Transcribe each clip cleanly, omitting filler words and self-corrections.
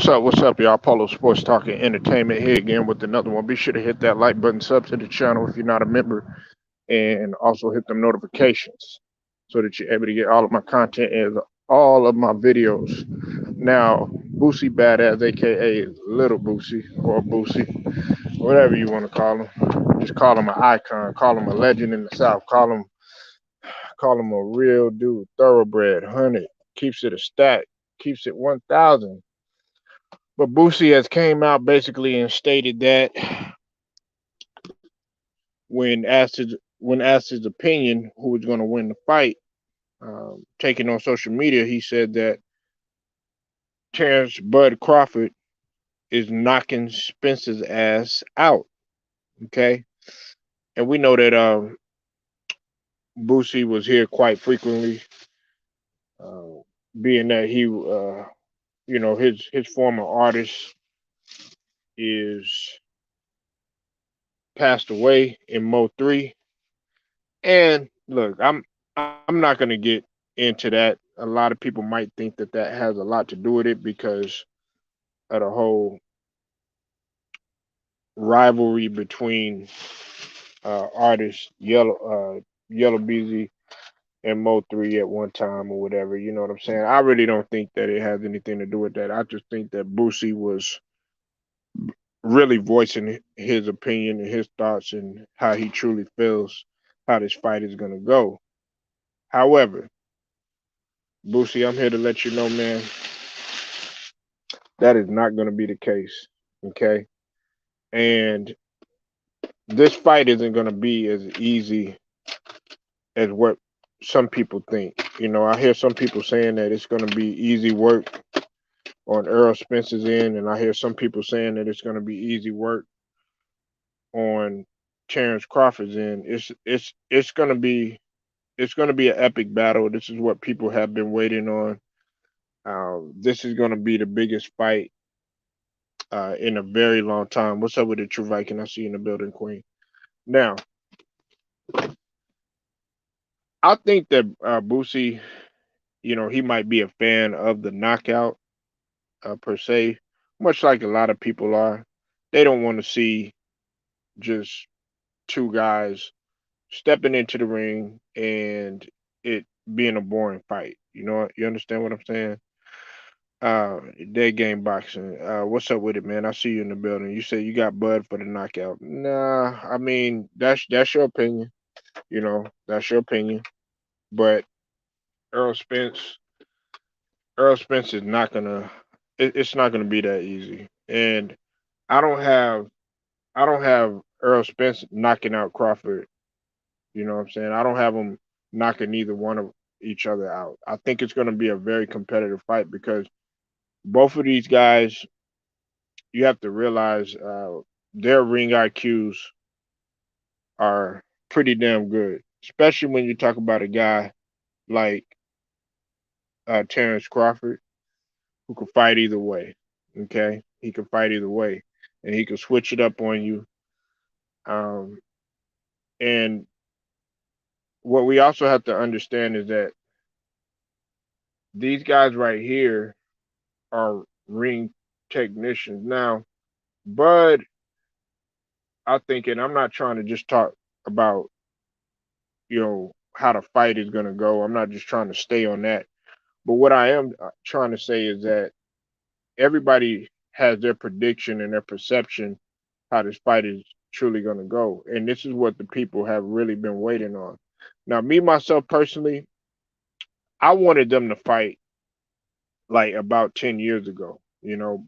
What's up, y'all? Polo Sports Talking Entertainment here again with another one. Be sure to hit that like button, sub to the channel if you're not a member, and also hit them notifications so that you're able to get all of my content and all of my videos. Now, Boosie Badazz, aka Little Boosie or Boosie, whatever you want to call him, just call him an icon, call him a legend in the South, call him a real dude, thoroughbred, 100, keeps it a stack, keeps it 1,000. But Boosie has came out basically and stated that when asked his opinion who was going to win the fight, taking on social media, he said that Terrence Bud Crawford is knocking Spence's ass out. Okay, and we know that Boosie was here quite frequently, uh, being that his former artist is passed away in Mo 3. And look, I'm not gonna get into that. A lot of people might think that that has a lot to do with it because of the whole rivalry between artists Yellow Beezy and Mo 3 at one time or whatever. You know what I'm saying? I really don't think that it has anything to do with that. I just think that Boosie was really voicing his opinion and his thoughts and how he truly feels how this fight is gonna go. However, Boosie, I'm here to let you know, man, that is not going to be the case. Okay. And this fight isn't going to be as easy as what some people think. I hear some people saying that it's going to be easy work on Earl Spence's end, and I hear some people saying that it's going to be easy work on Terrence Crawford's end. It's going to be an epic battle. This is what people have been waiting on. This is going to be the biggest fight in a very long time. What's up with the True Viking? I see you in the building, Queen. Now, I think that Boosie, he might be a fan of the knockout per se, much like a lot of people are. They don't want to see just two guys stepping into the ring and it being a boring fight. You understand what I'm saying? Dead game boxing. What's up with it, man? I see you in the building. You say you got Bud for the knockout. Nah, I mean that's your opinion. That's your opinion. But Earl Spence, Earl Spence is not gonna. It's not gonna be that easy. And I don't have, I don't have Earl Spence knocking out Crawford. You know what I'm saying? I don't have them knocking either one of each other out. I think it's gonna be a very competitive fight because both of these guys, you have to realize their ring IQs are pretty damn good, especially when you talk about a guy like Terrence Crawford who could fight either way. Okay, he could fight either way, and he could switch it up on you. Um, and what we also have to understand is that these guys right here are ring technicians. Now, Bud, I think, and I'm not trying to just talk about how the fight is going to go. I'm not just trying to stay on that. But what I am trying to say is that everybody has their prediction and their perception how this fight is truly going to go. And this is what the people have really been waiting on. Now, me, myself personally, I wanted them to fight like about 10 years ago,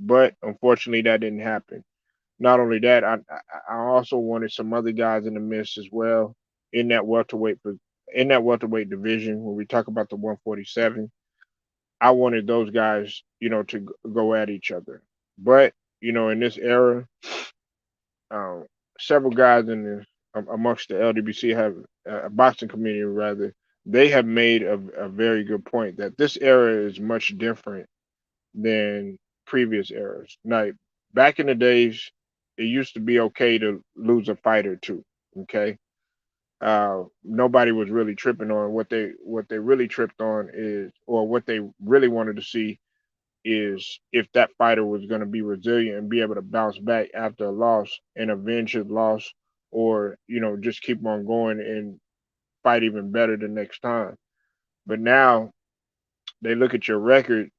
but unfortunately that didn't happen. Not only that, I also wanted some other guys in the mix as well in that welterweight division when we talk about the 147. I wanted those guys, to go at each other. But, in this era, um, several guys in amongst the LWC have boxing community rather, they have made a very good point that this era is much different than previous eras. Now, back in the days, it used to be okay to lose a fight or two. Okay, nobody was really tripping on what they really tripped on is, or what they really wanted to see is if that fighter was going to be resilient and be able to bounce back after a loss and avenge his loss, or just keep on going and fight even better the next time. But now they look at your record.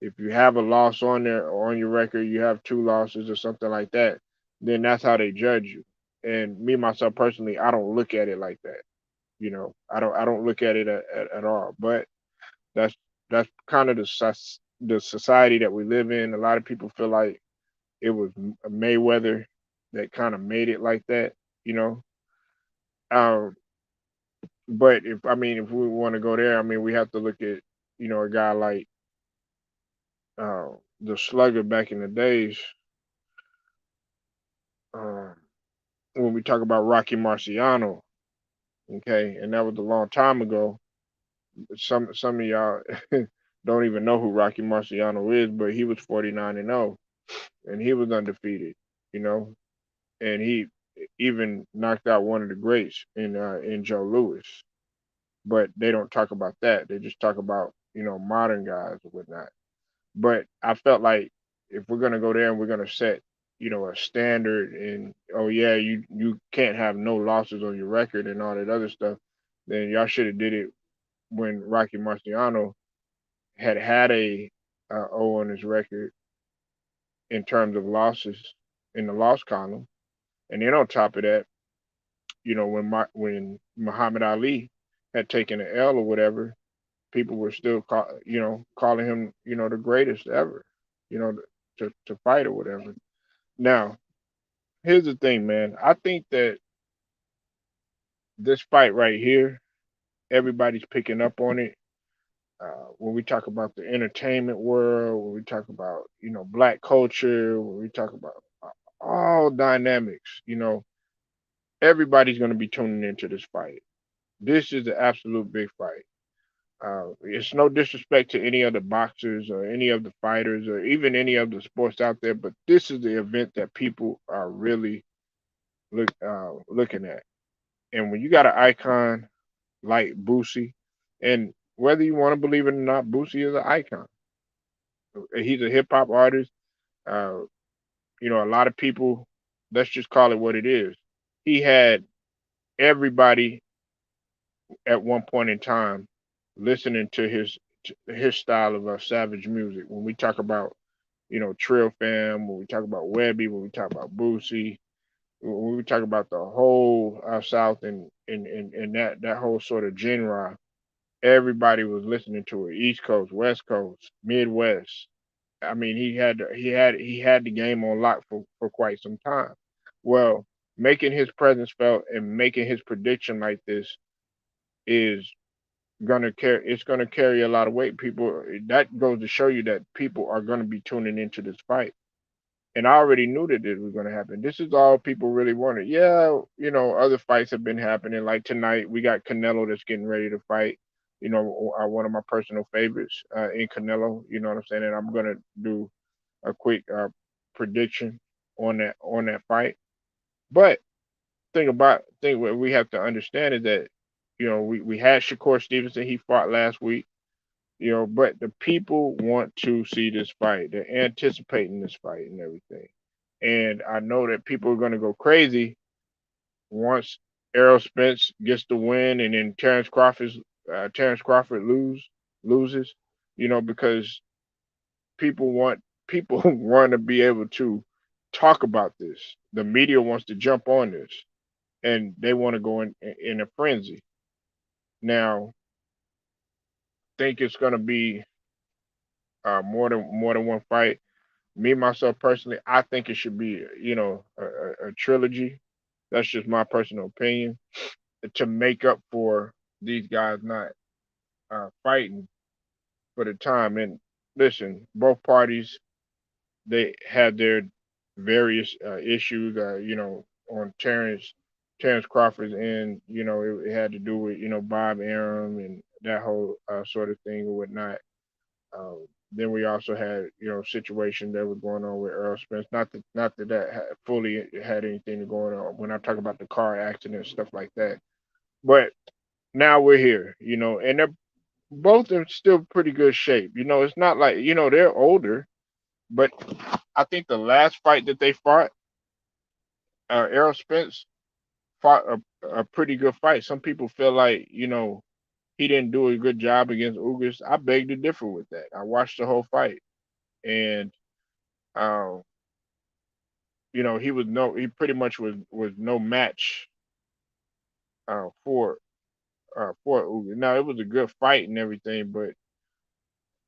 If you have a loss on there or on your record, you have two losses or something like that, then that's how they judge you. And me myself personally, I don't look at it like that. I don't look at it at all. But that's that's kind of the society that we live in. A lot of people feel like it was Mayweather that kind of made it like that, you know. Um, but if we want to go there, we have to look at a guy like uh, the Slugger back in the days. Um, when we talk about Rocky Marciano, okay, and that was a long time ago. Some of y'all don't even know who Rocky Marciano is, but he was 49-0, and he was undefeated, you know, and he even knocked out one of the greats in Joe Louis. But they don't talk about that. They just talk about modern guys and whatnot. But I felt like if we're gonna go there and we're gonna set a standard, and oh yeah, you can't have no losses on your record and all that other stuff, then y'all should have did it when Rocky Marciano had a O on his record in terms of losses in the loss column. And then on top of that, when Muhammad Ali had taken an L or whatever, people were still calling him the greatest ever, to fight or whatever. Now, here's the thing, man. I think that this fight right here, everybody's picking up on it. When we talk about the entertainment world, when we talk about black culture, when we talk about all dynamics, everybody's going to be tuning into this fight. This is the absolute big fight. It's no disrespect to any of the boxers or any of the fighters or even any of the sports out there, but this is the event that people are really looking at. And when you got an icon like Boosie, and whether you want to believe it or not, Boosie is an icon. He's a hip hop artist. Uh, a lot of people, let's just call it what it is. He had everybody at one point in time listening to his style of savage music. When we talk about Trill Fam, when we talk about Webby, when we talk about Boosie, when we talk about the whole South and that whole sort of genre, everybody was listening to it. East Coast, West Coast, Midwest. He had the game on lock for quite some time. Well, making his presence felt and making his prediction like this is gonna carry a lot of weight. People, that goes to show you that people are gonna be tuning into this fight. And I already knew that this was gonna happen. This is all people really wanted. Yeah, other fights have been happening. Like tonight, we got Canelo that's getting ready to fight. One of my personal favorites in Canelo. You know what I'm saying? And I'm gonna do a quick prediction on that fight. But thing what we have to understand is that we had Shakur Stevenson. He fought last week. But the people want to see this fight. They're anticipating this fight and everything. And I know that people are going to go crazy once Errol Spence gets the win, and then Terrence Crawford loses. Because people want to be able to talk about this. The media wants to jump on this, and they want to go in a frenzy. Now, think it's going to be more than one fight. Me myself personally, I think it should be a trilogy. That's just my personal opinion, to make up for these guys not fighting for the time. And listen, both parties, they had their various issues. On Terrence Crawford's end, it had to do with Bob Arum and that whole sort of thing or whatnot. Then we also had situation that was going on with Earl Spence. Not that fully had anything to going on when I talk about the car accident and stuff like that. But now we're here, and both in still pretty good shape. It's not like they're older, but I think the last fight that they fought, Errol Spence fought a pretty good fight. Some people feel like he didn't do a good job against Ugas. I beg to differ with that. I watched the whole fight, and um, he pretty much was no match for Ugas. Now it was a good fight and everything, but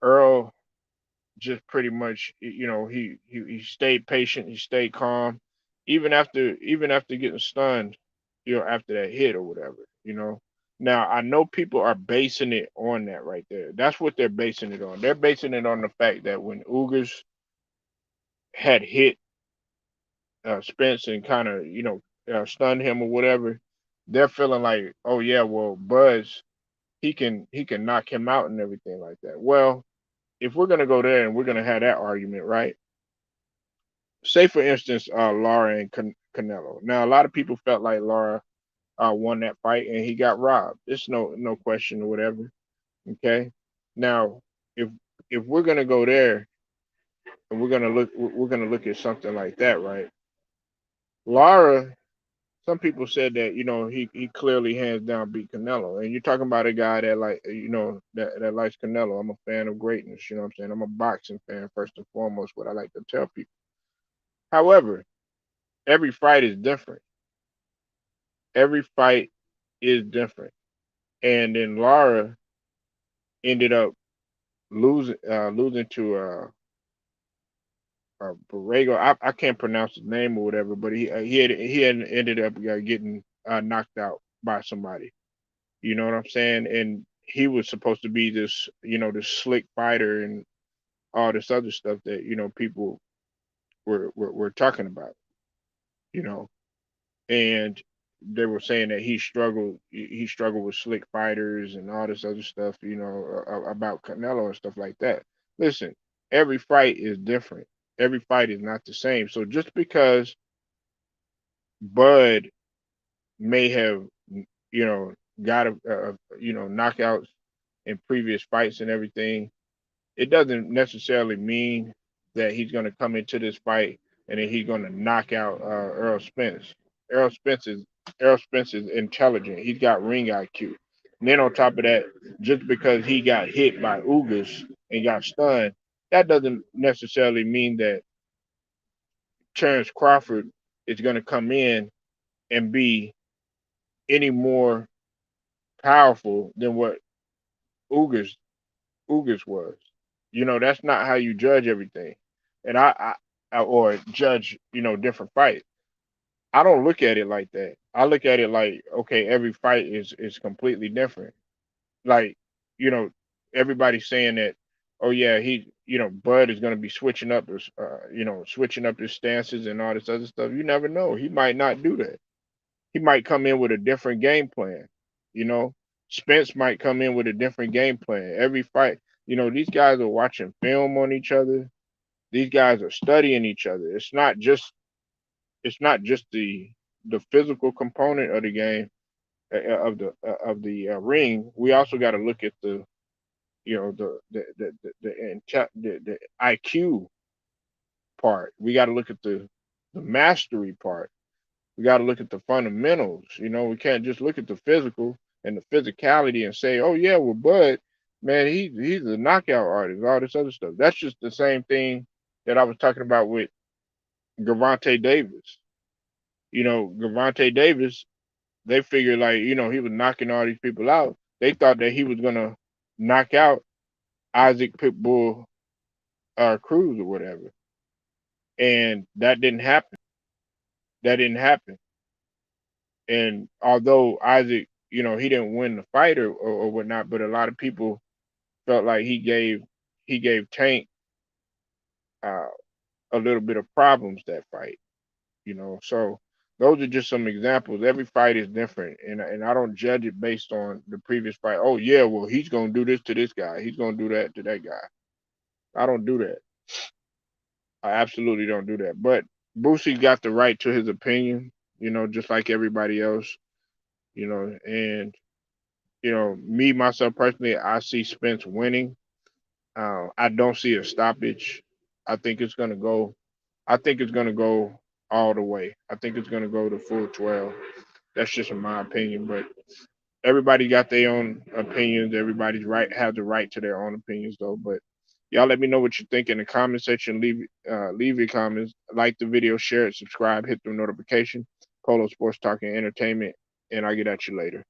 Earl just pretty much he stayed patient, he stayed calm, even after getting stunned, after that hit or whatever. Now I know people are basing it on that right there. That's what they're basing it on. They're basing it on the fact that when Ugas had hit Spence and kind of stunned him or whatever, they're feeling like, oh yeah, well Buzz, he can knock him out and everything like that. Well, if we're gonna go there and we're gonna have that argument, right? Say for instance, Lara and Canelo. Now a lot of people felt like Lara won that fight and he got robbed. It's no question or whatever. Okay. Now if we're gonna go there and we're gonna look at something like that, right? Lara, some people said that he clearly hands down beat Canelo, and you're talking about a guy that like that likes Canelo. I'm a fan of greatness. You know what I'm saying? I'm a boxing fan first and foremost. What I like to tell people. However, every fight is different. Every fight is different, and then Lara ended up losing to Borrego. I can't pronounce his name or whatever, but he had ended up getting knocked out by somebody. You know what I'm saying? And he was supposed to be this slick fighter and all this other stuff that people were talking about. You know, and they were saying that he struggled with slick fighters and all this other stuff. About Canelo and stuff like that. Listen, every fight is different. Every fight is not the same. So just because Bud may have you know got knockouts in previous fights and everything, it doesn't necessarily mean that he's going to come into this fight and then he's going to knock out Earl Spence. Earl Spence is Earl Spence is intelligent. He's got ring IQ. And then on top of that, just because he got hit by Ugas and got stunned, that doesn't necessarily mean that Terrence Crawford is going to come in and be any more powerful than what Ugas Ugas was. That's not how you judge everything. And or judge, different fights. I don't look at it like that. I look at it like, okay, every fight is completely different. Like, you know, everybody's saying that, oh yeah, Bud is gonna be switching up his stances and all this other stuff. You never know. He might not do that. He might come in with a different game plan. You know, Spence might come in with a different game plan. Every fight, these guys are watching film on each other. These guys are studying each other. It's not just the physical component of the game of the ring. We also got to look at the IQ part. We got to look at the mastery part. We got to look at the fundamentals. We can't just look at the physical and the physicality and say, "Oh yeah, well, Bud, man, he's a knockout artist." All this other stuff. That's just the same thing that I was talking about with Gervonta Davis. Gervonta Davis, they figured like he was knocking all these people out. They thought that he was gonna knock out Isaac Pitbull Cruz or whatever, and that didn't happen. That didn't happen. And although Isaac, he didn't win the fight or whatnot, but a lot of people felt like he gave Tank uh, a little bit of problems that fight. So those are just some examples. Every fight is different, and I don't judge it based on the previous fight. Oh yeah, well he's gonna do this to this guy. He's gonna do that to that guy. I don't do that. I absolutely don't do that. But Boosie got the right to his opinion. Just like everybody else. And Me myself personally, I see Spence winning. I don't see a stoppage. I think it's gonna go. I think it's gonna go all the way. I think it's gonna go to full 12. That's just in my opinion, but everybody got their own opinions. Everybody's right has the right to their own opinions though. But y'all let me know what you think in the comment section. Leave your comments. Like the video, share it, subscribe, hit the notification. Polo Sports Talk and Entertainment, and I'll get at you later.